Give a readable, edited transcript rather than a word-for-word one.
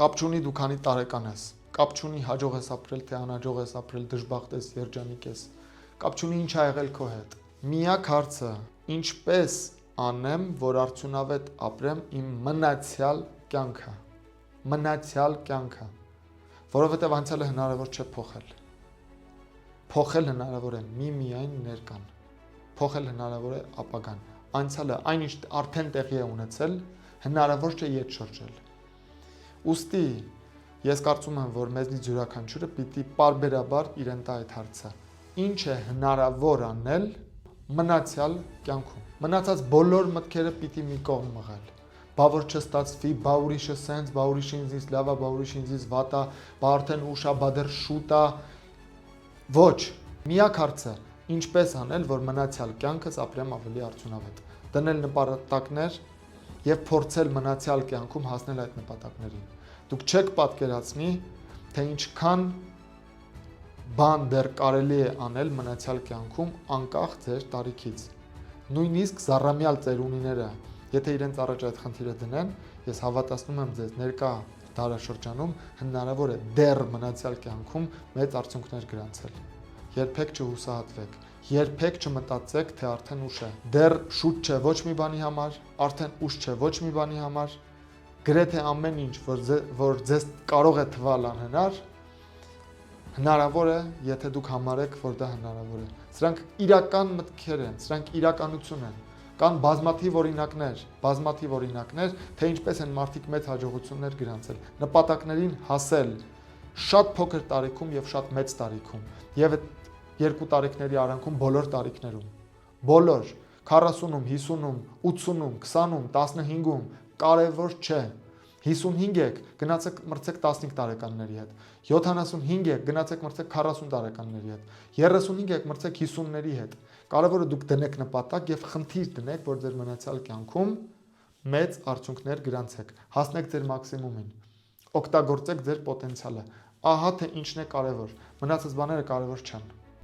Կապ չունի դու քանի տարեկան ես, կապ չունի հաջող ես ապրել, թե անհաջող ես ապրել, դժբախտ ես, երջանիկ ես, կապ չունի ինչ ա եղել քո հետ։ Միակ հարցը, ինչպես անեմ, որ արդյունավետ ապրեմ իմ մնացյալ կյանքը, որովհետև անցյալը հնարավոր չէ փոխել։ Փոխել հնարավոր է միայն ներկան, փոխել հնարավոր է ապագան, անցյալը այնինչ արդեն տեղի է ունեցել, հնարավոր չէ ետ շրջել։ Ուստի ես կարծում եմ, որ մեզնից յուրաքանչյուրը պիտի պարբերաբար իրեն տա այդ հարցը. ինչ է հնարավոր անել մնացյալ կյանքում։ Մնացած բոլոր մտքերը պիտի մի կողմ մղել։ Բա որ չստացվի, բա ուրիշը սենց, բա ուրիշը ինձից լավ է, բա ուրիշը ինձից վատ է, բա արդեն ուշ է, բա դեռ շուտ է։ Ոչ, միակ հարցը ինչպես անել, որ մնացյալ կյանքս ապրեմ ավելի արդյունավետ։ Դնել նպատակներ եւ փորձել մնացյալ կյանքում հասնել այդ նպատակներին։ Դուք չեք պատկերացնի, թե ինչքան բան դեռ կարելի է անել մնացյալ կյանքում անկախ ձեր տարիքից։ Նույնիսկ զառամյալ ծերունիները, եթե իրենց առաջ այդ խնդիրը դնեն, ես հավատացնում եմ ձեզ, ներկա դարաշրջանում հնարավոր է դեռ մնացյալ կյանքում մեծ արդյունքներ գրանցել։ Երբեք չհուսահատվեք, երբեք չմտածեք, թե արդեն ուշ է։ Դեռ շուտ չէ ոչ մի բանի համար, արդեն ուշ չէ ոչ մի բանի համար։ Գրեթե ամեն ինչ, որ ձեզ կարող է թվալ անհնար, հնարավոր է, եթե դուք համարեք, որ դա հնարավոր է։ Սրանք իրական մտքեր են, սրանք իրականություն են։ Կան բազմաթիվ օրինակներ, թե ինչպես են մարդիկ մեծ հաջողություններ գրանցել, նպատակներին հասել շատ փոքր տարիքում եւ շատ մեծ տարիքում, եւ երկու տարիքների արանքում բոլոր տարիքներում։ Բոլոր 40-ում, 50-ում, 80-ում, 20-ում, 15-ում կարևոր չէ։ 55 եք, գնացեք մրցեք 15 տարեկանների հետ։ 75 եք, գնացեք մրցեք 40 տարեկանների հետ։ 35 եք, մրցեք 50-ների հետ։ Կարևորը դուք դնեք նպատակ եւ խնդիր դնեք, որ ձեր մնացյալ կյանքում մեծ արդյունքներ գրանցեք, հասնեք ձեր մաքսիմումին։ Օգտագործեք ձեր պոտենցիալը։ Ահա թե ինչն է կարևոր։ Մնացած բաները կարևոր չեն։